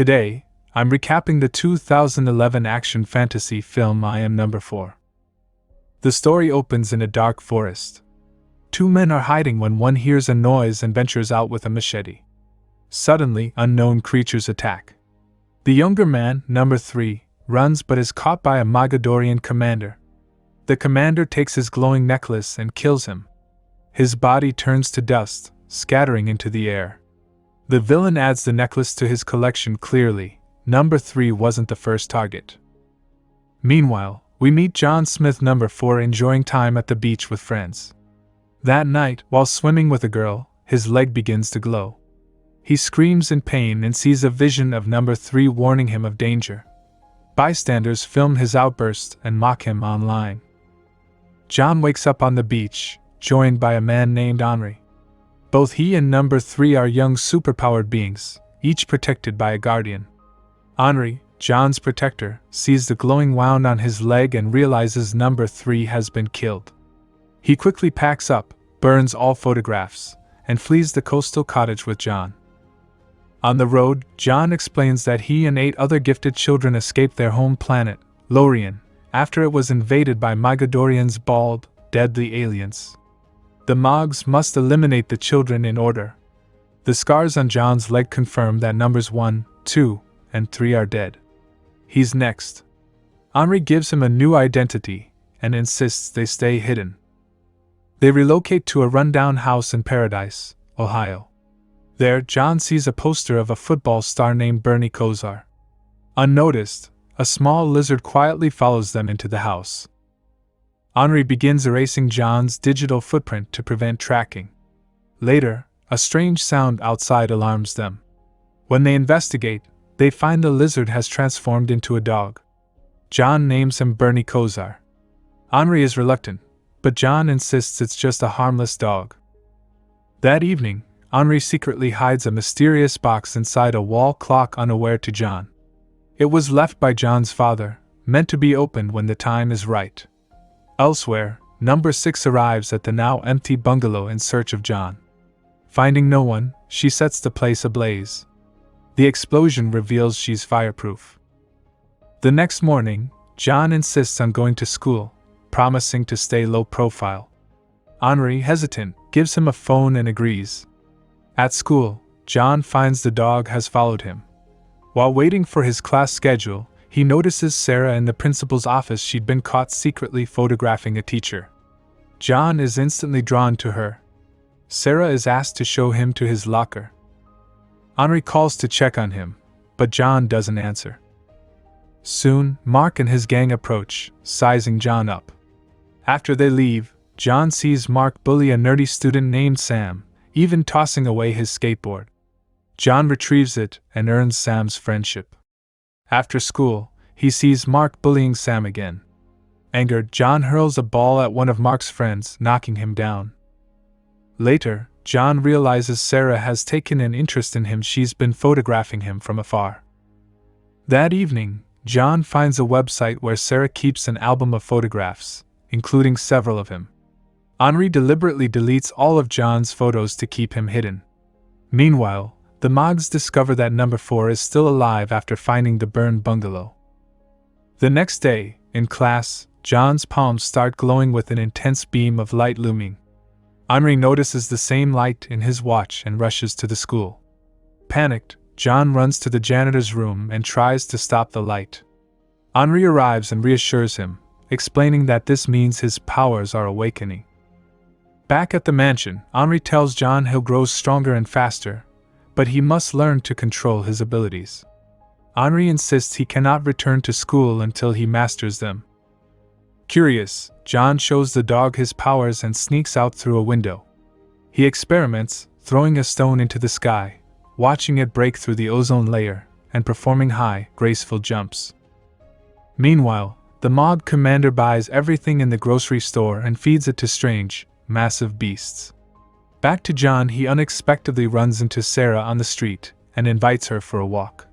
Today, I'm recapping the 2011 action fantasy film I Am Number 4. The story opens in a dark forest. Two men are hiding when one hears a noise and ventures out with a machete. Suddenly, unknown creatures attack. The younger man, number 3, runs but is caught by a Mogadorian commander. The commander takes his glowing necklace and kills him. His body turns to dust, scattering into the air. The villain adds the necklace to his collection clearly. Number 3 wasn't the first target. Meanwhile, we meet John Smith, number 4, enjoying time at the beach with friends. That night, while swimming with a girl, his leg begins to glow. He screams in pain and sees a vision of number 3 warning him of danger. Bystanders film his outburst and mock him online. John wakes up on the beach, joined by a man named Henri. Both he and number 3 are young superpowered beings, each protected by a guardian. Henri, John's protector, sees the glowing wound on his leg and realizes number 3 has been killed. He quickly packs up, burns all photographs, and flees the coastal cottage with John. On the road, John explains that he and 8 other gifted children escaped their home planet, Lorien, after it was invaded by Mogadorian's bald, deadly aliens. The Mogs must eliminate the children in order. The scars on John's leg confirm that numbers 1, 2, and 3 are dead. He's next. Henri gives him a new identity and insists they stay hidden. They relocate to a rundown house in Paradise, Ohio. There, John sees a poster of a football star named Bernie Kosar. Unnoticed, a small lizard quietly follows them into the house. Henri begins erasing John's digital footprint to prevent tracking. Later, a strange sound outside alarms them. When they investigate, they find the lizard has transformed into a dog. John names him Bernie Kosar. Henri is reluctant, but John insists it's just a harmless dog. That evening, Henri secretly hides a mysterious box inside a wall clock unaware to John. It was left by John's father, meant to be opened when the time is right. Elsewhere, number 6 arrives at the now empty bungalow in search of John. Finding no one, she sets the place ablaze. The explosion reveals she's fireproof. The next morning, John insists on going to school, promising to stay low profile. Henri, hesitant, gives him a phone and agrees. At school, John finds the dog has followed him. While waiting for his class schedule, he notices Sarah in the principal's office. She'd been caught secretly photographing a teacher. John is instantly drawn to her. Sarah is asked to show him to his locker. Henri calls to check on him, but John doesn't answer. Soon, Mark and his gang approach, sizing John up. After they leave, John sees Mark bully a nerdy student named Sam, even tossing away his skateboard. John retrieves it and earns Sam's friendship. After school, he sees Mark bullying Sam again. Angered, John hurls a ball at one of Mark's friends, knocking him down. Later, John realizes Sarah has taken an interest in him. She's been photographing him from afar. That evening, John finds a website where Sarah keeps an album of photographs, including several of him. Henri deliberately deletes all of John's photos to keep him hidden. Meanwhile, the Mogs discover that number 4 is still alive after finding the burned bungalow. The next day, in class, John's palms start glowing with an intense beam of light looming. Henri notices the same light in his watch and rushes to the school. Panicked, John runs to the janitor's room and tries to stop the light. Henri arrives and reassures him, explaining that this means his powers are awakening. Back at the mansion, Henri tells John he'll grow stronger and faster, but he must learn to control his abilities. Henri insists he cannot return to school until he masters them. Curious, John shows the dog his powers and sneaks out through a window. He experiments, throwing a stone into the sky, watching it break through the ozone layer, and performing high, graceful jumps. Meanwhile, the Mog commander buys everything in the grocery store and feeds it to strange, massive beasts. Back to John, he unexpectedly runs into Sarah on the street and invites her for a walk.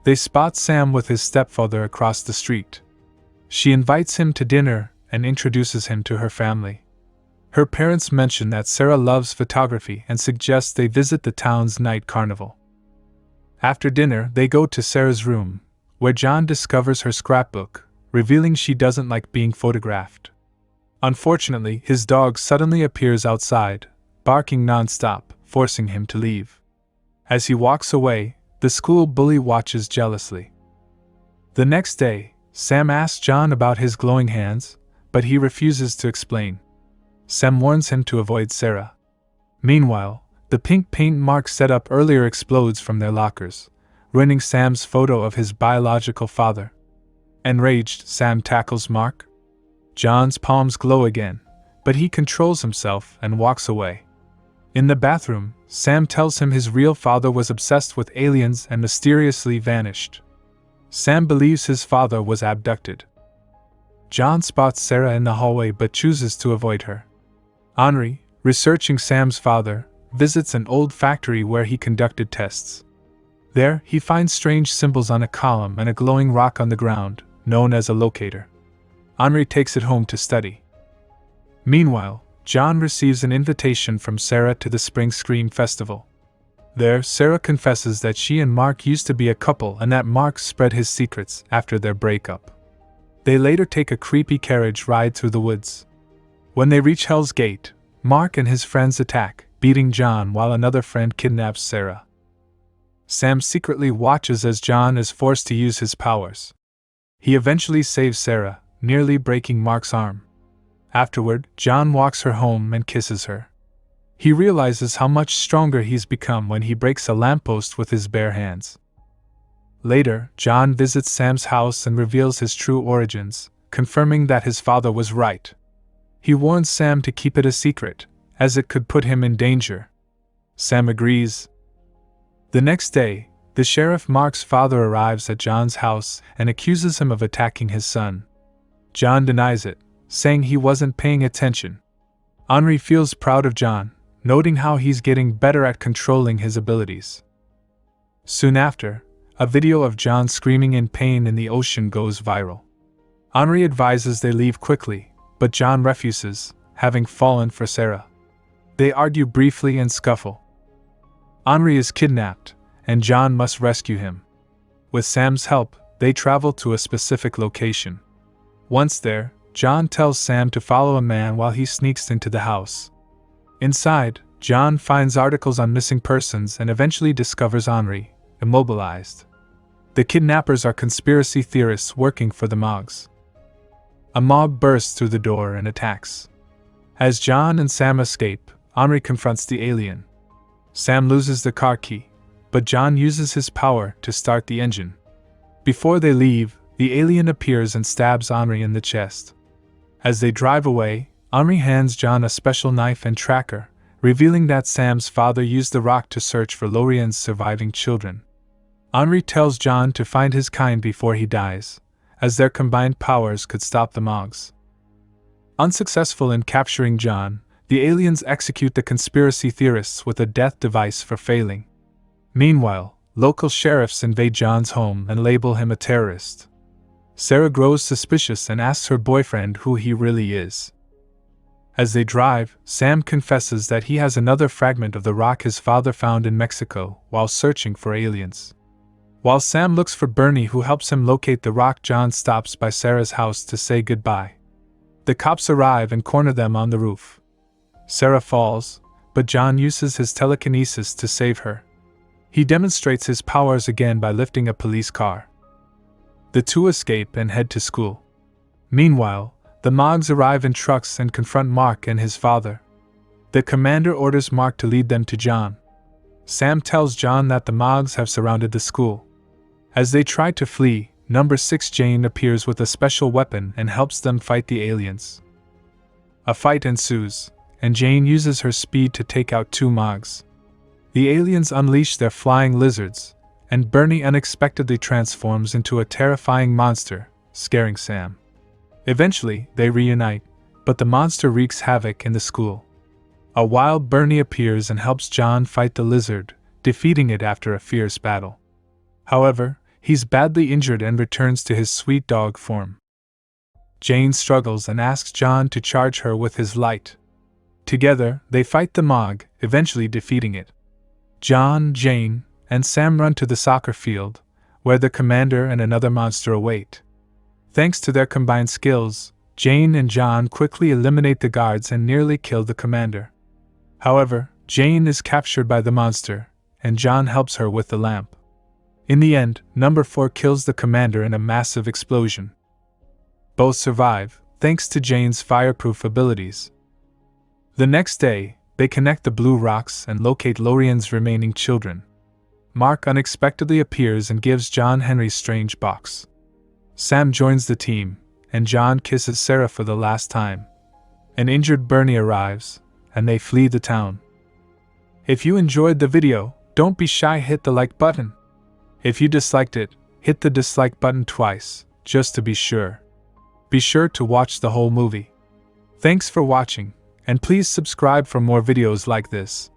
They spot Sam with his stepfather across the street. She invites him to dinner and introduces him to her family. Her parents mention that Sarah loves photography and suggest they visit the town's night carnival. After dinner, they go to Sarah's room, where John discovers her scrapbook, revealing she doesn't like being photographed. Unfortunately, his dog suddenly appears outside, barking non-stop, forcing him to leave. As he walks away, the school bully watches jealously. The next day, Sam asks John about his glowing hands, but he refuses to explain. Sam warns him to avoid Sarah. Meanwhile, the pink paint mark set up earlier explodes from their lockers, ruining Sam's photo of his biological father. Enraged, Sam tackles Mark. John's palms glow again, but he controls himself and walks away. In the bathroom, Sam tells him his real father was obsessed with aliens and mysteriously vanished. Sam believes his father was abducted. John spots Sarah in the hallway but chooses to avoid her. Henri, researching Sam's father, visits an old factory where he conducted tests. There, he finds strange symbols on a column and a glowing rock on the ground, known as a locator. Henri takes it home to study. Meanwhile, John receives an invitation from Sarah to the Spring Scream Festival. There, Sarah confesses that she and Mark used to be a couple and that Mark spread his secrets after their breakup. They later take a creepy carriage ride through the woods. When they reach Hell's Gate, Mark and his friends attack, beating John while another friend kidnaps Sarah. Sam secretly watches as John is forced to use his powers. He eventually saves Sarah, nearly breaking Mark's arm. Afterward, John walks her home and kisses her. He realizes how much stronger he's become when he breaks a lamppost with his bare hands. Later, John visits Sam's house and reveals his true origins, confirming that his father was right. He warns Sam to keep it a secret, as it could put him in danger. Sam agrees. The next day, the sheriff Mark's father arrives at John's house and accuses him of attacking his son. John denies it, saying he wasn't paying attention. Henri feels proud of John, noting how he's getting better at controlling his abilities. Soon after, a video of John screaming in pain in the ocean goes viral. Henri advises they leave quickly, but John refuses, having fallen for Sarah. They argue briefly and scuffle. Henri is kidnapped, and John must rescue him. With Sam's help, they travel to a specific location. Once there, John tells Sam to follow a man while he sneaks into the house. Inside, John finds articles on missing persons and eventually discovers Henri, immobilized. The kidnappers are conspiracy theorists working for the Mogs. A mob bursts through the door and attacks. As John and Sam escape, Henri confronts the alien. Sam loses the car key, but John uses his power to start the engine. Before they leave, the alien appears and stabs Henri in the chest. As they drive away, Henri hands John a special knife and tracker, revealing that Sam's father used the rock to search for Lorien's surviving children. Henri tells John to find his kind before he dies, as their combined powers could stop the Mogs. Unsuccessful in capturing John, the aliens execute the conspiracy theorists with a death device for failing. Meanwhile, local sheriffs invade John's home and label him a terrorist. Sarah grows suspicious and asks her boyfriend who he really is. As they drive, Sam confesses that he has another fragment of the rock his father found in Mexico while searching for aliens. While Sam looks for Bernie, who helps him locate the rock, John stops by Sarah's house to say goodbye. The cops arrive and corner them on the roof. Sarah falls, but John uses his telekinesis to save her. He demonstrates his powers again by lifting a police car. The two escape and head to school. Meanwhile, the Mogs arrive in trucks and confront Mark and his father. The commander orders Mark to lead them to John. Sam tells John that the Mogs have surrounded the school. As they try to flee, Number 6 Jane appears with a special weapon and helps them fight the aliens. A fight ensues, and Jane uses her speed to take out 2 Mogs. The aliens unleash their flying lizards, and Bernie unexpectedly transforms into a terrifying monster, scaring Sam. Eventually, they reunite, but the monster wreaks havoc in the school. A wild Bernie appears and helps John fight the lizard, defeating it after a fierce battle. However, he's badly injured and returns to his sweet dog form. Jane struggles and asks John to charge her with his light. Together, they fight the Mog, eventually defeating it. John, Jane, and Sam run to the soccer field, where the commander and another monster await. Thanks to their combined skills, Jane and John quickly eliminate the guards and nearly kill the commander. However, Jane is captured by the monster, and John helps her with the lamp. In the end, number 4 kills the commander in a massive explosion. Both survive, thanks to Jane's fireproof abilities. The next day, they connect the blue rocks and locate Lorian's remaining children. Mark unexpectedly appears and gives John Henry's strange box. Sam joins the team, and John kisses Sarah for the last time. An injured Bernie arrives, and they flee the town. If you enjoyed the video, don't be shy, hit the like button. If you disliked it, hit the dislike button twice, just to be sure. Be sure to watch the whole movie. Thanks for watching, and please subscribe for more videos like this.